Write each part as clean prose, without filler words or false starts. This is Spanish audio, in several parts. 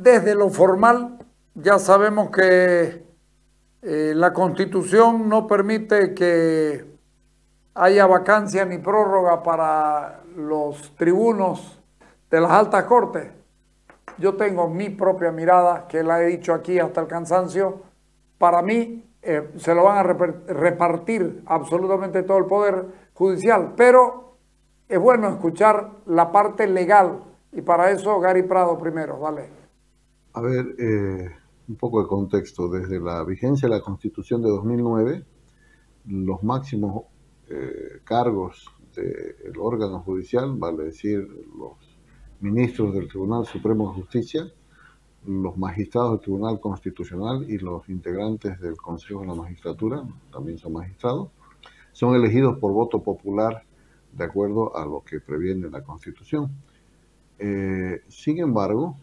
desde lo formal, ya sabemos que la Constitución no permite que haya vacancia ni prórroga para los tribunos de las altas cortes. Yo tengo mi propia mirada, que la he dicho aquí hasta el cansancio. Para mí se lo van a repartir absolutamente todo el poder judicial, pero es bueno escuchar la parte legal, y para eso Gary Prado primero, dale. A ver, un poco de contexto. Desde la vigencia de la Constitución de 2009, los máximos cargos del órgano judicial, vale decir, los ministros del Tribunal Supremo de Justicia, los magistrados del Tribunal Constitucional y los integrantes del Consejo de la Magistratura, también son magistrados, son elegidos por voto popular de acuerdo a lo que previene la Constitución. Sin embargo,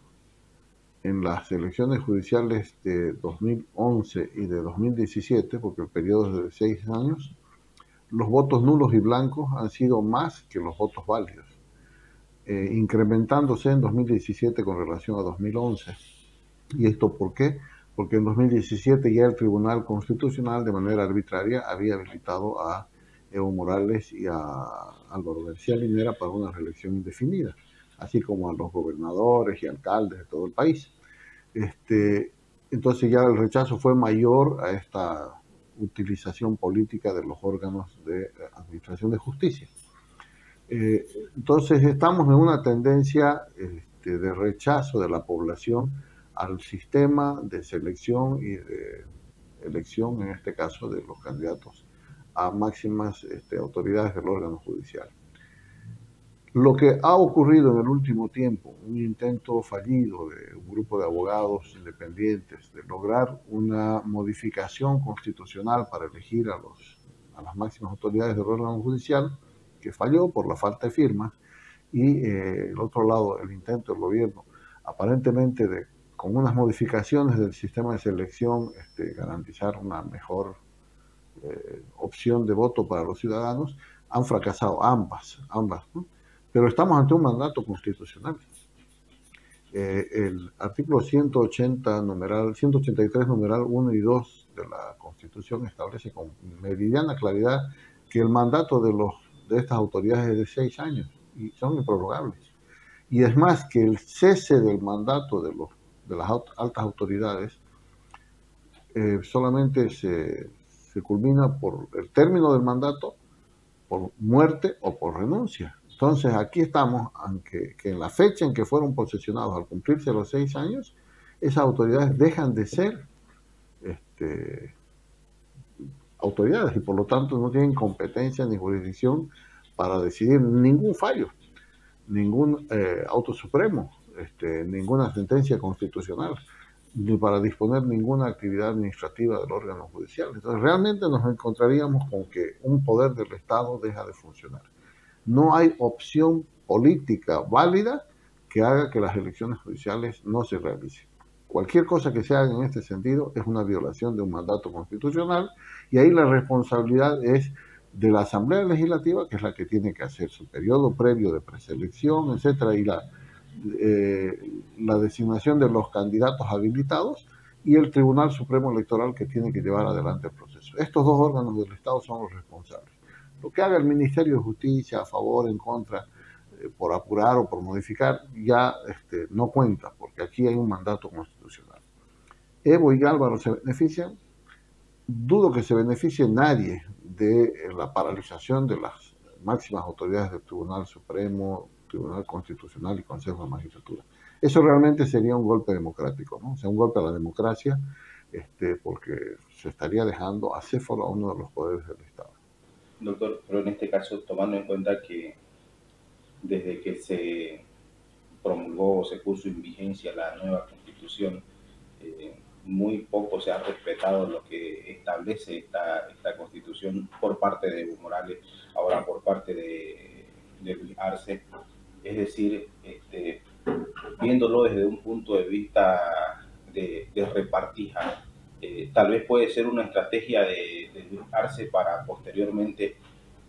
en las elecciones judiciales de 2011 y de 2017, porque el periodo es de 6 años, los votos nulos y blancos han sido más que los votos válidos, incrementándose en 2017 con relación a 2011. ¿Y esto por qué? Porque en 2017 ya el Tribunal Constitucional de manera arbitraria había habilitado a Evo Morales y a Álvaro García Linera para una reelección indefinida, así como a los gobernadores y alcaldes de todo el país. Entonces ya el rechazo fue mayor a esta utilización política de los órganos de administración de justicia. Entonces estamos en una tendencia de rechazo de la población al sistema de selección y de elección, en este caso, de los candidatos a máximas autoridades del órgano judicial. Lo que ha ocurrido en el último tiempo, un intento fallido de un grupo de abogados independientes de lograr una modificación constitucional para elegir a las máximas autoridades del órgano judicial, que falló por la falta de firmas, y el otro lado, el intento del gobierno, aparentemente con unas modificaciones del sistema de selección, garantizar una mejor opción de voto para los ciudadanos, han fracasado ambas, ¿no? Pero estamos ante un mandato constitucional. El artículo 183, numeral 1 y 2 de la Constitución establece con meridiana claridad que el mandato de estas autoridades es de 6 años y son improrrogables. Y es más, que el cese del mandato de las altas autoridades solamente se culmina por el término del mandato, por muerte o por renuncia. Entonces aquí estamos, aunque que en la fecha en que fueron posesionados, al cumplirse los 6 años, esas autoridades dejan de ser autoridades y por lo tanto no tienen competencia ni jurisdicción para decidir ningún fallo, ningún auto supremo, ninguna sentencia constitucional, ni para disponer ninguna actividad administrativa del órgano judicial. Entonces realmente nos encontraríamos con que un poder del Estado deja de funcionar. No hay opción política válida que haga que las elecciones judiciales no se realicen. Cualquier cosa que se haga en este sentido es una violación de un mandato constitucional y ahí la responsabilidad es de la Asamblea Legislativa, que es la que tiene que hacer su periodo previo de preselección, etcétera, y la designación de los candidatos habilitados, y el Tribunal Supremo Electoral, que tiene que llevar adelante el proceso. Estos dos órganos del Estado son los responsables. Lo que haga el Ministerio de Justicia a favor, en contra, por apurar o por modificar, ya no cuenta, porque aquí hay un mandato constitucional. Evo y Álvaro se benefician. Dudo que se beneficie nadie de la paralización de las máximas autoridades del Tribunal Supremo, Tribunal Constitucional y Consejo de la Magistratura. Eso realmente sería un golpe democrático, ¿no? O sea, un golpe a la democracia, porque se estaría dejando acéfalo a uno de los poderes del Estado. Doctor, pero en este caso, tomando en cuenta que desde que se promulgó o se puso en vigencia la nueva Constitución, muy poco se ha respetado lo que establece esta Constitución por parte de Evo Morales, ahora por parte de Luis Arce. Es decir, viéndolo desde un punto de vista de repartija, tal vez puede ser una estrategia de Luis Arce para posteriormente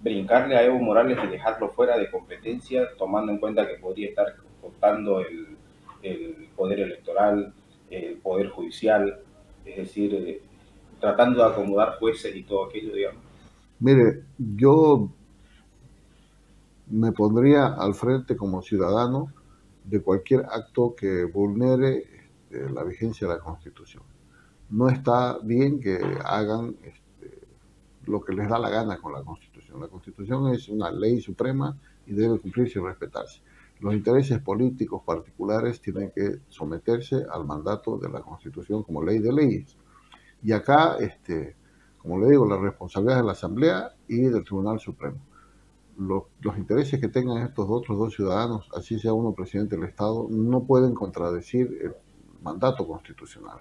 brincarle a Evo Morales y dejarlo fuera de competencia, tomando en cuenta que podría estar cortando el poder electoral, el poder judicial, es decir, tratando de acomodar jueces y todo aquello, digamos. Mire, yo me pondría al frente como ciudadano de cualquier acto que vulnere la vigencia de la Constitución. No está bien que hagan lo que les da la gana con la Constitución. La Constitución es una ley suprema y debe cumplirse y respetarse. Los intereses políticos particulares tienen que someterse al mandato de la Constitución como ley de leyes. Y acá, como le digo, la responsabilidad de la Asamblea y del Tribunal Supremo. Los intereses que tengan estos otros dos ciudadanos, así sea uno presidente del Estado, no pueden contradecir el mandato constitucional.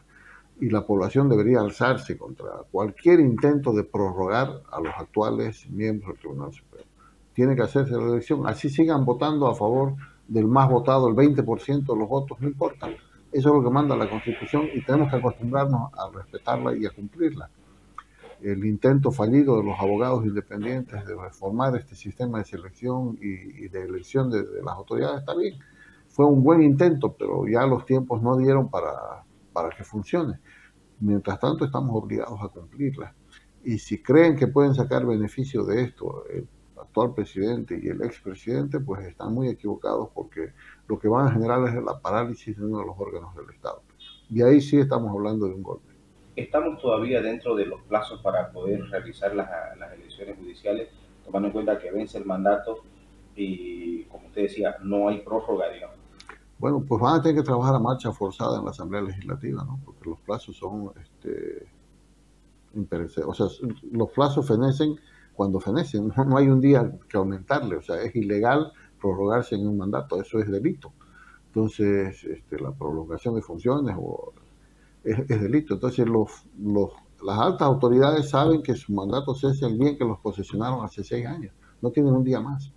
Y la población debería alzarse contra cualquier intento de prorrogar a los actuales miembros del Tribunal Supremo. Tiene que hacerse la elección, así sigan votando a favor del más votado, el 20% de los votos, no importa. Eso es lo que manda la Constitución y tenemos que acostumbrarnos a respetarla y a cumplirla. El intento fallido de los abogados independientes de reformar este sistema de selección y de elección de las autoridades está bien. Fue un buen intento, pero ya los tiempos no dieron para que funcione. Mientras tanto, estamos obligados a cumplirla. Y si creen que pueden sacar beneficio de esto, el actual presidente y el expresidente, pues están muy equivocados, porque lo que van a generar es la parálisis de uno de los órganos del Estado. Y ahí sí estamos hablando de un golpe. Estamos todavía dentro de los plazos para poder realizar las elecciones judiciales, tomando en cuenta que vence el mandato y, como usted decía, no hay prórroga, digamos. Bueno, pues van a tener que trabajar a marcha forzada en la Asamblea Legislativa, ¿no? Porque los plazos son imperecederos. O sea, los plazos fenecen cuando fenecen. No hay un día que aumentarle. O sea, es ilegal prorrogarse en un mandato. Eso es delito. Entonces, la prolongación de funciones es delito. Entonces, las altas autoridades saben que su mandato cesa el día en que los posesionaron hace 6 años. No tienen un día más.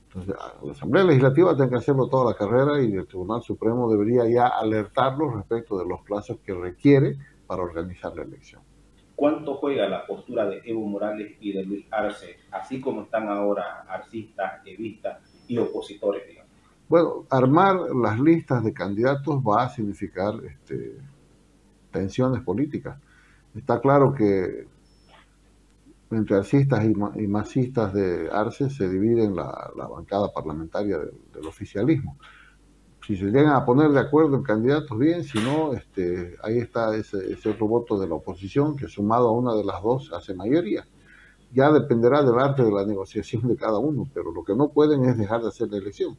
Entonces, la Asamblea Legislativa tiene que hacerlo toda la carrera y el Tribunal Supremo debería ya alertarlos respecto de los plazos que requiere para organizar la elección. ¿Cuánto juega la postura de Evo Morales y de Luis Arce, así como están ahora arcistas, evistas y opositores, digamos? Bueno, armar las listas de candidatos va a significar tensiones políticas. Está claro que entre arcistas y masistas de Arce se divide la bancada parlamentaria del oficialismo. Si se llegan a poner de acuerdo en candidatos, bien, si no, ahí está ese otro voto de la oposición que sumado a una de las dos hace mayoría. Ya dependerá del arte de la negociación de cada uno, pero lo que no pueden es dejar de hacer la elección.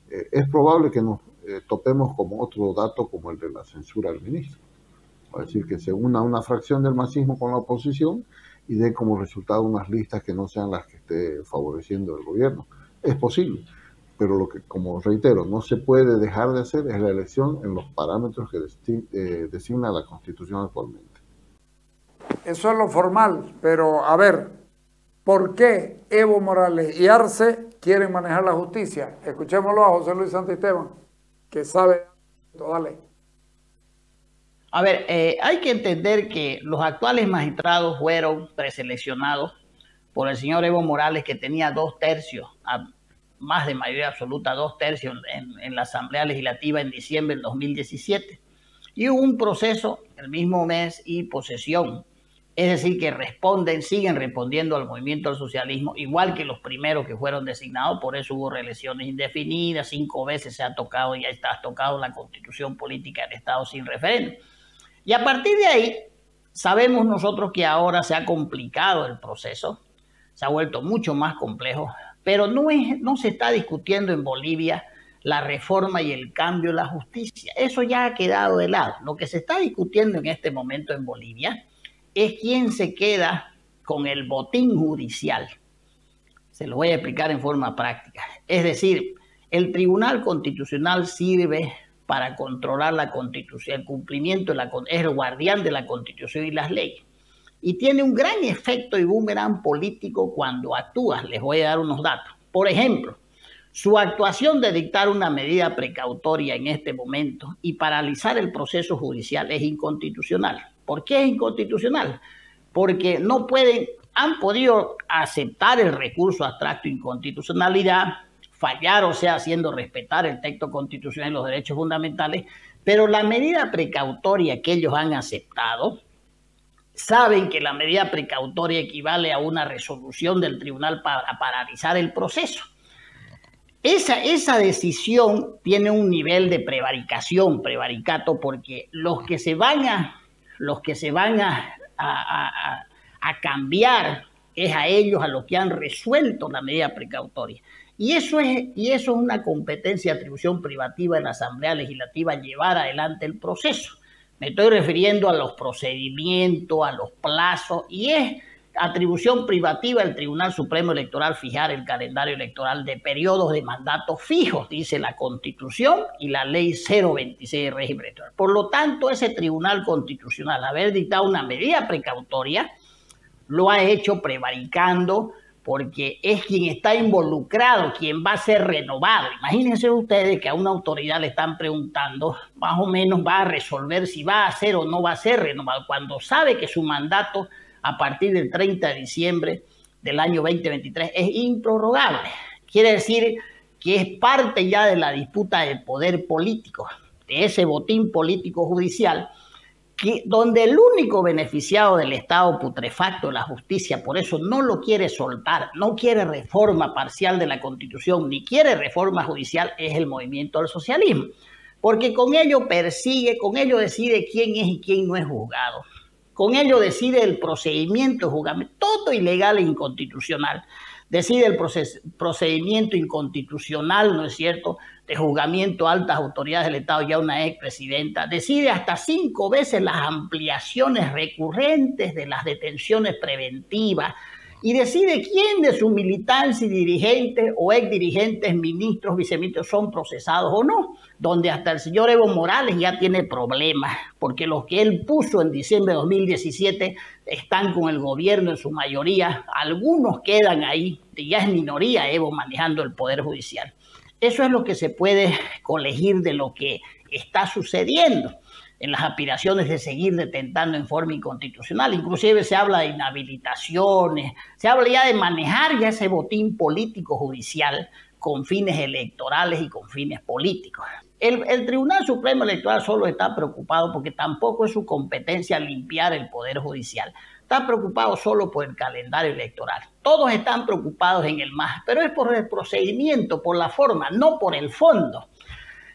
Es probable que nos topemos como otro dato como el de la censura al ministro. Es decir, que se una una fracción del masismo con la oposición y dé como resultado unas listas que no sean las que esté favoreciendo el gobierno. Es posible, pero lo que, como reitero, no se puede dejar de hacer es la elección en los parámetros que designa la Constitución actualmente. Eso es lo formal, pero a ver, ¿por qué Evo Morales y Arce quieren manejar la justicia? Escuchémoslo a José Luis Santisteban, que sabe. Dale. A ver, hay que entender que los actuales magistrados fueron preseleccionados por el señor Evo Morales, que tenía 2/3, más de mayoría absoluta, 2/3 en la Asamblea Legislativa en diciembre del 2017. Y hubo un proceso el mismo mes y posesión. Es decir, que siguen respondiendo al movimiento del socialismo, igual que los primeros que fueron designados. Por eso hubo reelecciones indefinidas, 5 veces se ha tocado, ya está tocado la Constitución Política del Estado sin referéndum. Y a partir de ahí, sabemos nosotros que ahora se ha complicado el proceso, se ha vuelto mucho más complejo, pero no se está discutiendo en Bolivia la reforma y el cambio de la justicia. Eso ya ha quedado de lado. Lo que se está discutiendo en este momento en Bolivia es quién se queda con el botín judicial. Se lo voy a explicar en forma práctica. Es decir, el Tribunal Constitucional sirve para controlar la Constitución, el cumplimiento, es el guardián de la Constitución y las leyes. Y tiene un gran efecto y boomerang político cuando actúa. Les voy a dar unos datos. Por ejemplo, su actuación de dictar una medida precautoria en este momento y paralizar el proceso judicial es inconstitucional. ¿Por qué es inconstitucional? Porque han podido aceptar el recurso abstracto de inconstitucionalidad, fallar, o sea, haciendo respetar el texto constitucional y los derechos fundamentales, pero la medida precautoria que ellos han aceptado, saben que la medida precautoria equivale a una resolución del tribunal para paralizar el proceso. Esa decisión tiene un nivel de prevaricación, prevaricato, porque los que se van a cambiar es a ellos, a los que han resuelto la medida precautoria. Y eso es una competencia de atribución privativa en la Asamblea Legislativa, llevar adelante el proceso. Me estoy refiriendo a los procedimientos, a los plazos, y es atribución privativa del Tribunal Supremo Electoral fijar el calendario electoral de periodos de mandato fijos, dice la Constitución y la Ley 026 de régimen electoral. Por lo tanto, ese Tribunal Constitucional, haber dictado una medida precautoria, lo ha hecho prevaricando, porque es quien está involucrado, quien va a ser renovado. Imagínense ustedes que a una autoridad le están preguntando, más o menos va a resolver si va a ser o no va a ser renovado, cuando sabe que su mandato a partir del 30 de diciembre del año 2023 es improrrogable. Quiere decir que es parte ya de la disputa del poder político, de ese botín político judicial, donde el único beneficiado del Estado putrefacto, la justicia, por eso no lo quiere soltar, no quiere reforma parcial de la Constitución, ni quiere reforma judicial, es el movimiento del socialismo. Porque con ello persigue, con ello decide quién es y quién no es juzgado. Con ello decide el procedimiento de juzgamiento, todo ilegal e inconstitucional. Decide el procedimiento inconstitucional, ¿no es cierto?, de juzgamiento a altas autoridades del Estado, ya una expresidenta. Decide hasta 5 veces las ampliaciones recurrentes de las detenciones preventivas y decide quién de su militancia y dirigentes o exdirigentes, ministros, viceministros son procesados o no, donde hasta el señor Evo Morales ya tiene problemas, porque los que él puso en diciembre de 2017 están con el gobierno en su mayoría, algunos quedan ahí, ya es minoría Evo manejando el Poder Judicial. Eso es lo que se puede colegir de lo que está sucediendo en las aspiraciones de seguir detentando en forma inconstitucional. Inclusive se habla de inhabilitaciones, se habla ya de manejar ya ese botín político judicial con fines electorales y con fines políticos. El Tribunal Supremo Electoral solo está preocupado porque tampoco es su competencia limpiar el Poder Judicial. Está preocupado solo por el calendario electoral. Todos están preocupados en el MAS, pero es por el procedimiento, por la forma, no por el fondo.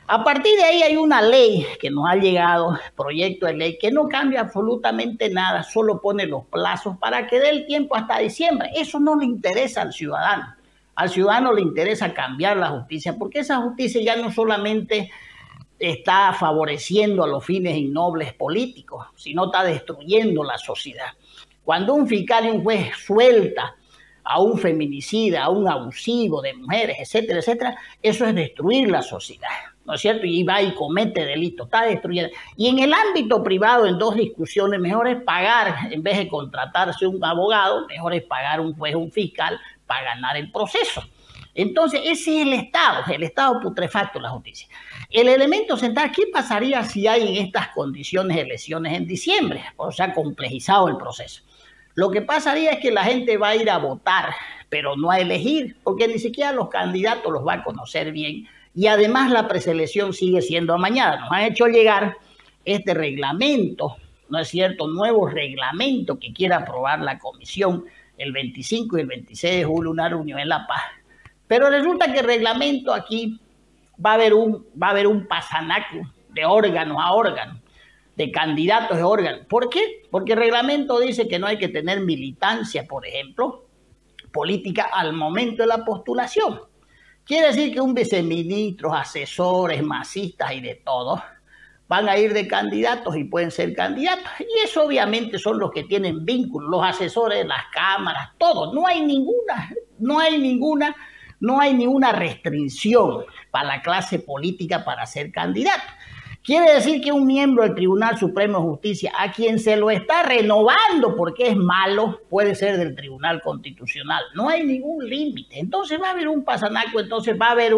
A partir de ahí hay una ley que nos ha llegado, proyecto de ley, que no cambia absolutamente nada, solo pone los plazos para que dé el tiempo hasta diciembre. Eso no le interesa al ciudadano. Al ciudadano le interesa cambiar la justicia, porque esa justicia ya no solamente está favoreciendo a los fines innobles políticos, sino está destruyendo la sociedad. Cuando un fiscal y un juez suelta a un feminicida, a un abusivo de mujeres, etcétera, etcétera, eso es destruir la sociedad, ¿no es cierto? Y va y comete delitos, está destruyendo. Y en el ámbito privado, en 2 discusiones, mejor es pagar, en vez de contratarse un abogado, mejor es pagar un juez, un fiscal, para ganar el proceso. Entonces, ese es el Estado putrefacto de la justicia. El elemento central, ¿qué pasaría si hay en estas condiciones elecciones en diciembre? O sea, complejizado el proceso. Lo que pasaría es que la gente va a ir a votar, pero no a elegir, porque ni siquiera los candidatos los va a conocer bien. Y además la preselección sigue siendo amañada. Nos han hecho llegar este reglamento, ¿no es cierto?, nuevo reglamento que quiere aprobar la comisión el 25 y el 26 de julio, una reunión en La Paz. Pero resulta que el reglamento aquí va a haber un pasanaco de órganos a órganos, de candidatos a órganos. ¿Por qué? Porque el reglamento dice que no hay que tener militancia, por ejemplo, política al momento de la postulación. Quiere decir que un viceministro, asesores, masistas y de todo van a ir de candidatos y pueden ser candidatos. Y eso obviamente son los que tienen vínculos, los asesores de las cámaras, todos. No hay ninguna restricción para la clase política para ser candidato. Quiere decir que un miembro del Tribunal Supremo de Justicia, a quien se lo está renovando porque es malo, puede ser del Tribunal Constitucional. No hay ningún límite. Entonces va a haber un pasanaco, entonces va a haber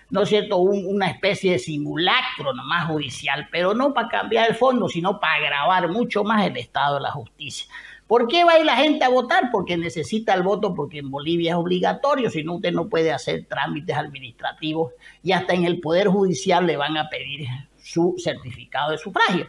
¿no es cierto?, una especie de simulacro nomás judicial, pero no para cambiar el fondo, sino para agravar mucho más el estado de la justicia. ¿Por qué va a ir la gente a votar? Porque necesita el voto, porque en Bolivia es obligatorio, si no usted no puede hacer trámites administrativos y hasta en el Poder Judicial le van a pedir su certificado de sufragio.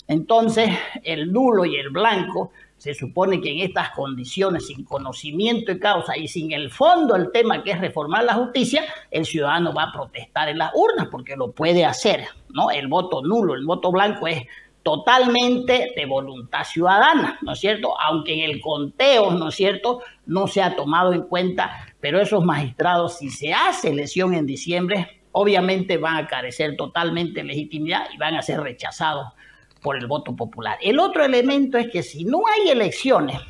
Entonces, el nulo y el blanco, se supone que en estas condiciones, sin conocimiento de causa y sin el fondo del tema que es reformar la justicia, el ciudadano va a protestar en las urnas porque lo puede hacer, ¿no? El voto nulo, el voto blanco es totalmente de voluntad ciudadana, ¿no es cierto? Aunque en el conteo, ¿no es cierto?, no se ha tomado en cuenta, pero esos magistrados, si se hace elección en diciembre, obviamente van a carecer totalmente de legitimidad y van a ser rechazados por el voto popular. El otro elemento es que si no hay elecciones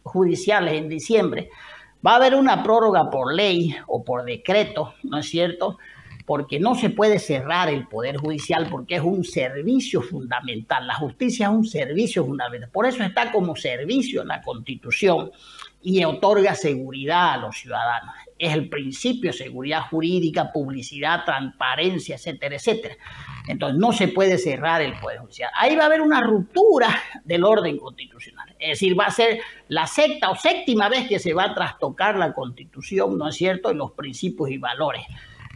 judiciales en diciembre, va a haber una prórroga por ley o por decreto, ¿no es cierto?, porque no se puede cerrar el Poder Judicial porque es un servicio fundamental. La justicia es un servicio fundamental. Por eso está como servicio en la Constitución y otorga seguridad a los ciudadanos. Es el principio de seguridad jurídica, publicidad, transparencia, etcétera, etcétera. Entonces no se puede cerrar el Poder Judicial. Ahí va a haber una ruptura del orden constitucional. Es decir, va a ser la sexta o séptima vez que se va a trastocar la Constitución, ¿no es cierto?, y los principios y valores.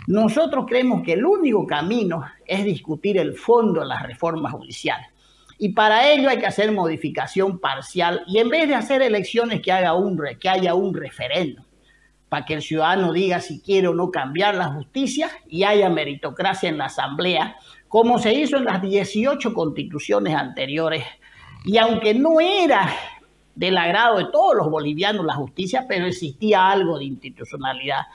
Nosotros creemos que el único camino es discutir el fondo de las reformas judiciales. Y para ello hay que hacer modificación parcial y en vez de hacer elecciones que haya un referéndum para que el ciudadano diga si quiere o no cambiar la justicia y haya meritocracia en la Asamblea, como se hizo en las 18 constituciones anteriores. Y aunque no era del agrado de todos los bolivianos la justicia, pero existía algo de institucionalidad.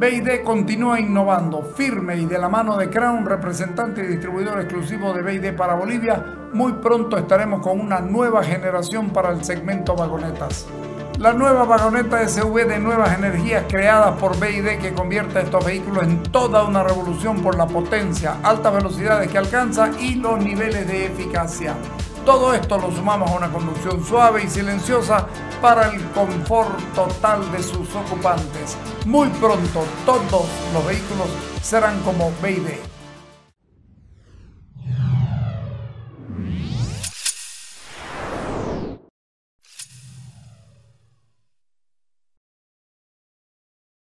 BID continúa innovando, firme y de la mano de Crown, representante y distribuidor exclusivo de BID para Bolivia. Muy pronto estaremos con una nueva generación para el segmento vagonetas. La nueva vagoneta SUV de nuevas energías creadas por BID que convierte a estos vehículos en toda una revolución por la potencia, altas velocidades que alcanza y los niveles de eficacia. Todo esto lo sumamos a una conducción suave y silenciosa para el confort total de sus ocupantes. Muy pronto todos los vehículos serán como BID.